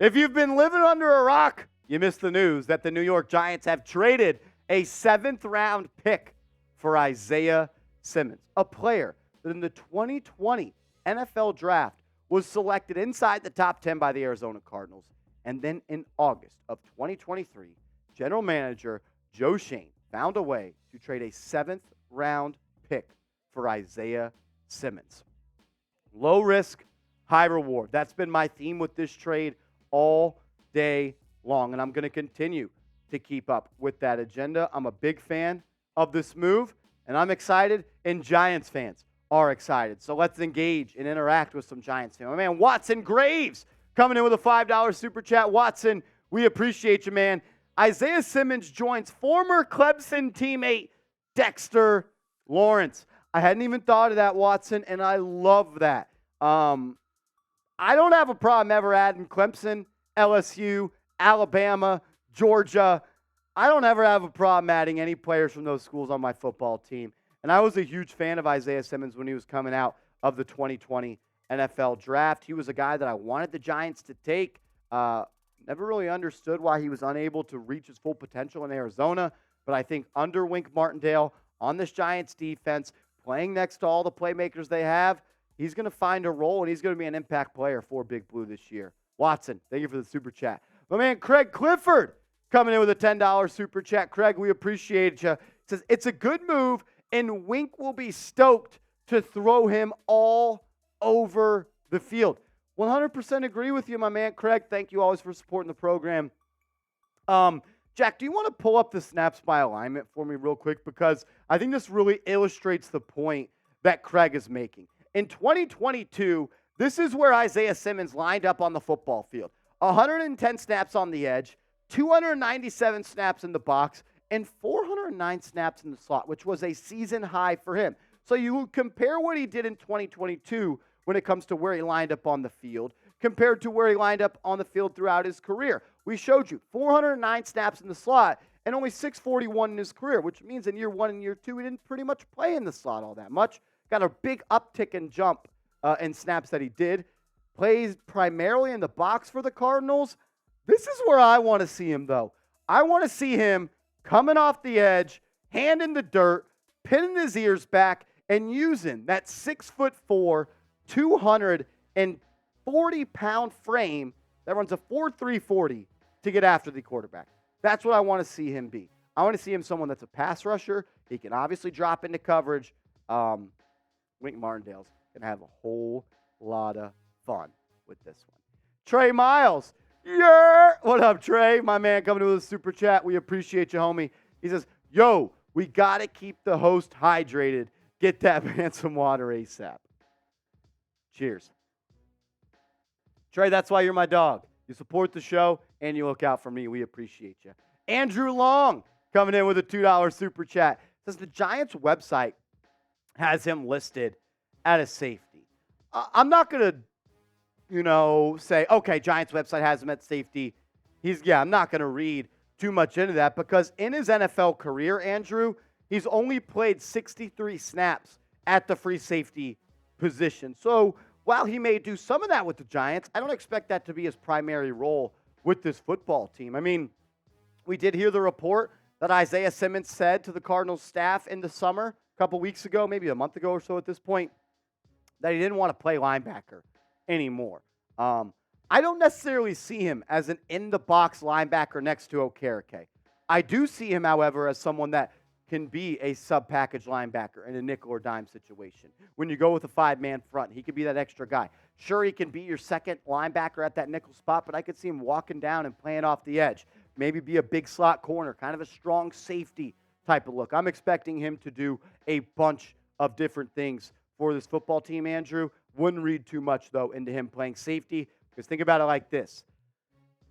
If you've been living under a rock, you missed the news that the New York Giants have traded a 7th-round pick for Isaiah Simmons, a player that in the 2020 NFL Draft was selected inside the top 10 by the Arizona Cardinals. And then in August of 2023, general manager Joe Schoen found a way to trade a 7th-round pick for Isaiah Simmons. Low risk, high reward. That's been my theme with this trade all day long, and I'm going to continue to keep up with that agenda. I'm a big fan of this move, and I'm excited, and Giants fans are excited. So let's engage and interact with some Giants fans. My man Watson Graves coming in with a $5 super chat. Watson, we appreciate you, man. Isaiah Simmons joins former Clemson teammate Dexter Lawrence. I hadn't even thought of that, Watson, and I love that. I don't have a problem ever adding Clemson, LSU, Alabama, Georgia. I don't ever have a problem adding any players from those schools on my football team. And I was a huge fan of Isaiah Simmons when he was coming out of the 2020 NFL Draft. He was a guy that I wanted the Giants to take. Never really understood why he was unable to reach his full potential in Arizona. But I think under Wink Martindale, on this Giants defense, playing next to all the playmakers they have, he's going to find a role, and he's going to be an impact player for Big Blue this year. Watson, thank you for the super chat. My man Craig Clifford coming in with a $10 super chat. Craig, we appreciate you. He says, it's a good move, and Wink will be stoked to throw him all over the field. 100% agree with you, my man Craig. Thank you always for supporting the program. Jack, do you want to pull up the snaps by alignment for me real quick? Because I think this really illustrates the point that Craig is making. In 2022, this is where Isaiah Simmons lined up on the football field. 110 snaps on the edge, 297 snaps in the box, and 409 snaps in the slot, which was a season high for him. So you compare what he did in 2022 when it comes to where he lined up on the field compared to where he lined up on the field throughout his career. We showed you 409 snaps in the slot and only 641 in his career, which means in year 1 and year 2, he didn't pretty much play in the slot all that much. Got a big uptick and jump in snaps that he did. Plays primarily in the box for the Cardinals. This is where I want to see him, though. I want to see him coming off the edge, hand in the dirt, pinning his ears back, and using that 6'4", 240-pound frame that runs a 4.3 40 to get after the quarterback. That's what I want to see him be. I want to see him someone that's a pass rusher. He can obviously drop into coverage. Wink Martindale's going to have a whole lot of fun with this one. Trey Miles. Yeah. What up, Trey? My man coming to with a super chat. We appreciate you, homie. He says, yo, we got to keep the host hydrated. Get that man some water ASAP. Cheers. Trey, that's why you're my dog. You support the show, and you look out for me. We appreciate you. Andrew Long coming in with a $2 super chat. Says the Giants website has him listed at a safety. I'm not going to, say, okay, Giants website has him at safety. I'm not going to read too much into that because in his NFL career, Andrew, he's only played 63 snaps at the free safety position. So while he may do some of that with the Giants, I don't expect that to be his primary role with this football team. I mean, we did hear the report that Isaiah Simmons said to the Cardinals staff in the summer, a couple weeks ago, maybe a month ago or so at this point, that he didn't want to play linebacker anymore. I don't necessarily see him as an in-the-box linebacker next to Okereke. I do see him, however, as someone that can be a sub-package linebacker in a nickel or dime situation. When you go with a 5-man front, he could be that extra guy. Sure, he can be your second linebacker at that nickel spot, but I could see him walking down and playing off the edge. Maybe be a big slot corner, kind of a strong safety type of look. I'm expecting him to do a bunch of different things for this football team, Andrew. Wouldn't read too much, though, into him playing safety, because think about it like this.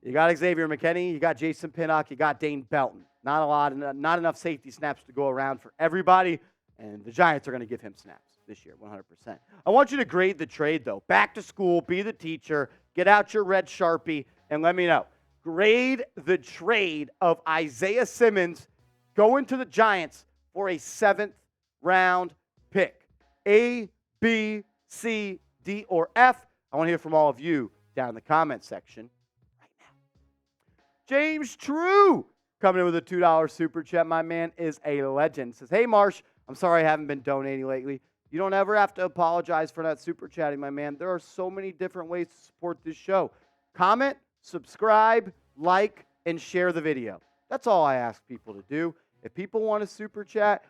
You got Xavier McKinney, you got Jason Pinnock, you got Dane Belton. Not enough safety snaps to go around for everybody, and the Giants are going to give him snaps this year, 100%. I want you to grade the trade, though. Back to school, be the teacher, get out your red Sharpie, and let me know. Grade the trade of Isaiah Simmons going to the Giants for a 7th-round pick. A, B, C, D, or F? I want to hear from all of you down in the comment section James True coming in with a $2 super chat. My man is a legend. Says, hey, Marsh, I'm sorry I haven't been donating lately. You don't ever have to apologize for not super chatting, my man. There are so many different ways to support this show. Comment, subscribe, like, and share the video. That's all I ask people to do. If people want to super chat,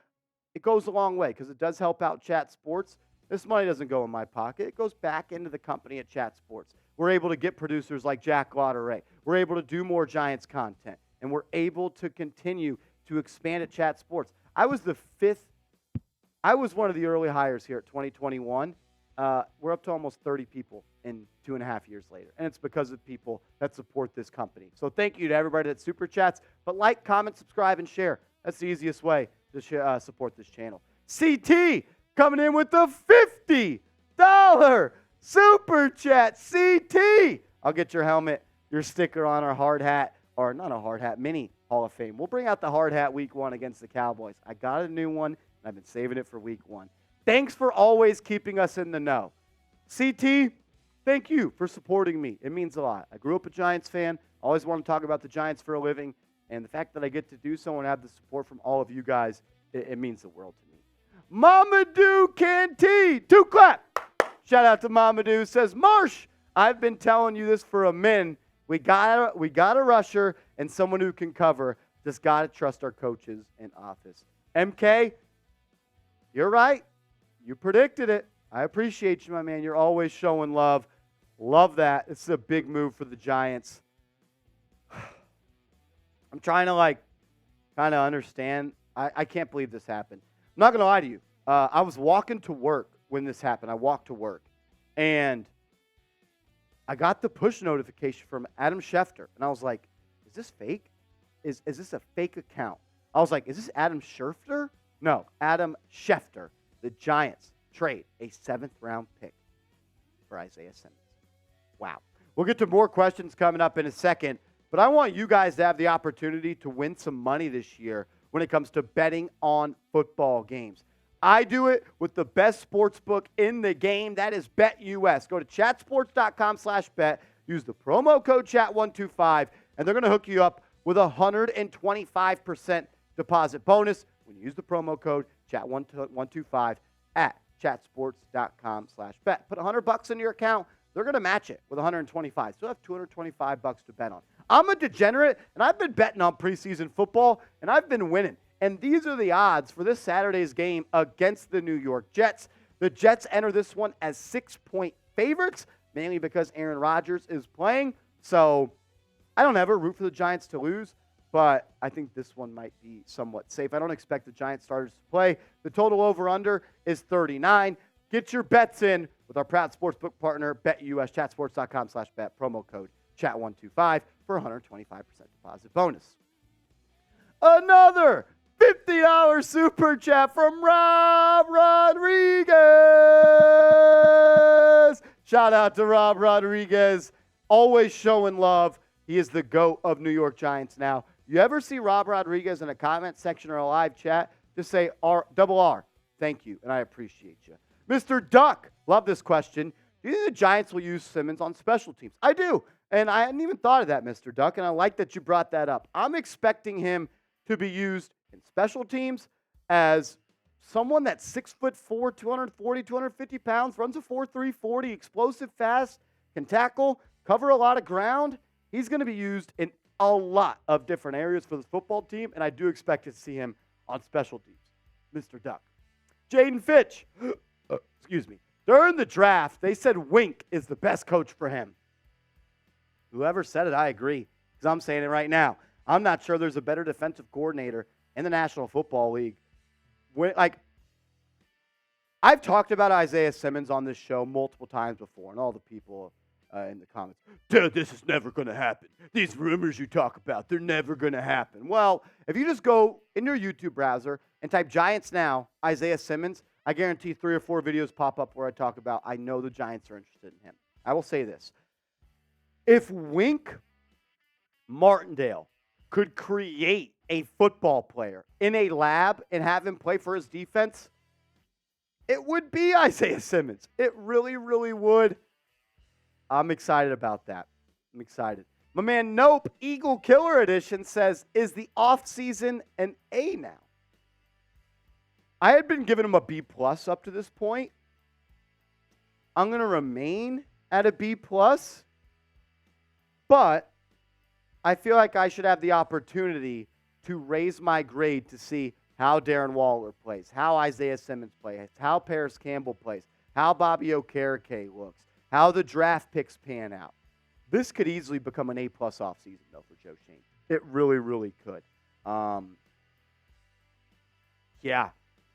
it goes a long way because it does help out Chat Sports. This money doesn't go in my pocket. It goes back into the company at Chat Sports. We're able to get producers like Jack Lauderay. We're able to do more Giants content, and we're able to continue to expand at Chat Sports. I was one of the early hires here at 2021. We're up to almost 30 people in 2.5 years later, and it's because of people that support this company. So thank you to everybody that super chats. But like, comment, subscribe, and share. That's the easiest way to support this channel. CT coming in with the $50 super chat. CT, I'll get your helmet, your sticker on our hard hat, or not a hard hat, mini Hall of Fame. We'll bring out the hard hat week 1 against the Cowboys. I got a new one, and I've been saving it for week 1. Thanks for always keeping us in the know. CT, thank you for supporting me. It means a lot. I grew up a Giants fan. I always want to talk about the Giants for a living. And the fact that I get to do so and have the support from all of you guys, it means the world to me. Mamadou Canty, 2 clap. Shout out to Mamadou. Says, Marsh, I've been telling you this for a minute. We got a rusher and someone who can cover. Just got to trust our coaches in office. MK, you're right. You predicted it. I appreciate you, my man. You're always showing love. Love that. This is a big move for the Giants. I'm trying to, kind of understand. I can't believe this happened. I'm not going to lie to you. I was walking to work when this happened. I walked to work. And I got the push notification from Adam Schefter. And I was like, is this fake? Is this a fake account? I was like, is this Adam Schefter? No, Adam Schefter. The Giants trade a 7th-round pick for Isaiah Simmons. Wow. We'll get to more questions coming up in a second, but I want you guys to have the opportunity to win some money this year when it comes to betting on football games. I do it with the best sports book in the game. That is BetUS. Go to chatsports.com/bet. Use the promo code chat125, and they're going to hook you up with a 125% deposit bonus when you use the promo code chat125 at chatsports.com/bet. Put $100 in your account. They're going to match it with 125. So you have $225 to bet on. I'm a degenerate, and I've been betting on preseason football, and I've been winning. And these are the odds for this Saturday's game against the New York Jets. The Jets enter this one as 6-point favorites, mainly because Aaron Rodgers is playing. So I don't ever root for the Giants to lose, but I think this one might be somewhat safe. I don't expect the Giants starters to play. The total over-under is 39. Get your bets in with our proud sportsbook partner, BetUS, chatsports.com/bet, promo code chat125 for 125% deposit bonus. Another $50 super chat from Rob Rodriguez. Shout out to Rob Rodriguez. Always showing love. He is the GOAT of New York Giants now. You ever see Rob Rodriguez in a comment section or a live chat, just say double R. Thank you, and I appreciate you. Mr. Duck, love this question. Do you think the Giants will use Simmons on special teams? I do, and I hadn't even thought of that, Mr. Duck, and I like that you brought that up. I'm expecting him to be used in special teams as someone that's 6'4", 240, 250 pounds, runs a 4.3 40, explosive, fast, can tackle, cover a lot of ground. He's going to be used in a lot of different areas for the football team, and I do expect to see him on special teams. Mr. Duck. Jaden Fitch. Excuse me. During the draft, they said Wink is the best coach for him. Whoever said it, I agree, because I'm saying it right now. I'm not sure there's a better defensive coordinator in the National Football League. I've talked about Isaiah Simmons on this show multiple times before, and all the people in the comments, dude, this is never going to happen. These rumors you talk about, they're never going to happen. Well, if you just go in your YouTube browser and type Giants Now, Isaiah Simmons, I guarantee 3 or 4 videos pop up where I talk about, I know the Giants are interested in him. I will say this. If Wink Martindale could create a football player in a lab and have him play for his defense, it would be Isaiah Simmons. It really, really would. I'm excited about that. I'm excited. My man Nope, Eagle Killer Edition says, is the offseason an A now? I had been giving him a B plus up to this point. I'm going to remain at a B plus, but I feel like I should have the opportunity to raise my grade to see how Darren Waller plays, how Isaiah Simmons plays, how Paris Campbell plays, how Bobby Okereke looks, how the draft picks pan out. This could easily become an A-plus offseason, though, for Joe Schoen. It really, really could. Yeah,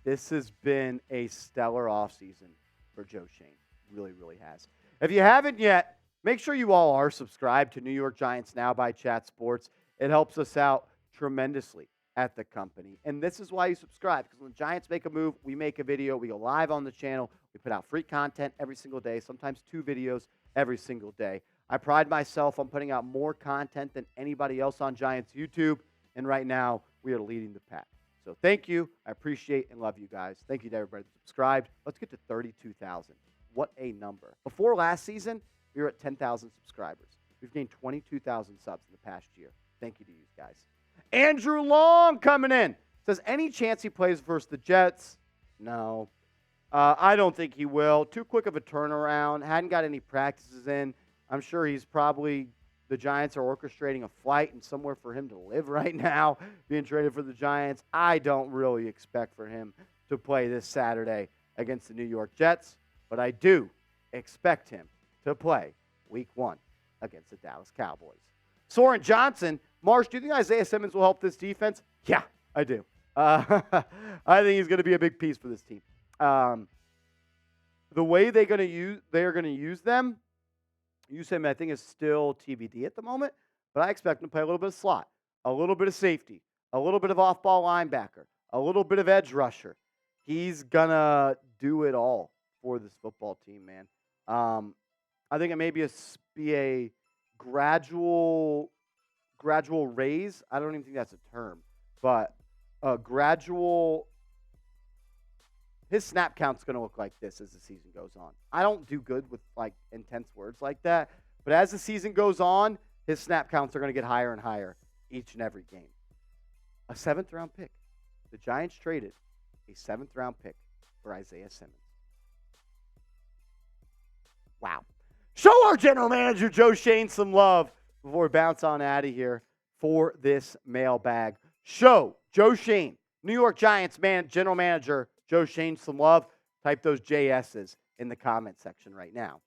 this has been a stellar offseason for Joe Schoen. Really, really has. If you haven't yet, make sure you all are subscribed to New York Giants Now by Chat Sports. It helps us out tremendously at the company. And this is why you subscribe, because when the Giants make a move, we make a video, we go live on the channel, we put out free content every single day, sometimes 2 videos every single day. I pride myself on putting out more content than anybody else on Giants YouTube, and right now we are leading the pack. So thank you. I appreciate and love you guys. Thank you to everybody that subscribed. Let's get to 32,000. What a number. Before last season, we were at 10,000 subscribers. We've gained 22,000 subs in the past year. Thank you to you guys. Andrew Long coming in. Says, any chance he plays versus the Jets? No. I don't think he will. Too quick of a turnaround. Hadn't got any practices in. I'm sure the Giants are orchestrating a flight and somewhere for him to live right now, being traded for the Giants. I don't really expect for him to play this Saturday against the New York Jets, but I do expect him to play Week 1 against the Dallas Cowboys. Soren Johnson, Marsh, do you think Isaiah Simmons will help this defense? Yeah, I do. I think he's going to be a big piece for this team. The way they are going to use them, use him, I think, is still TBD at the moment, but I expect him to play a little bit of slot, a little bit of safety, a little bit of off-ball linebacker, a little bit of edge rusher. He's going to do it all for this football team, man. I think it may be a gradual raise. I don't even think that's a term, but a gradual. His snap count's going to look like this as the season goes on. I don't do good with intense words like that, but as the season goes on, his snap counts are going to get higher and higher each and every game. A 7th-round pick. The Giants traded a 7th-round pick for Isaiah Simmons. Wow. Show our general manager, Joe Schoen, some love before we bounce on out of here for this mailbag. Show Joe Schoen, New York Giants general manager, Joe Schoen, some love. Type those JS's in the comment section right now.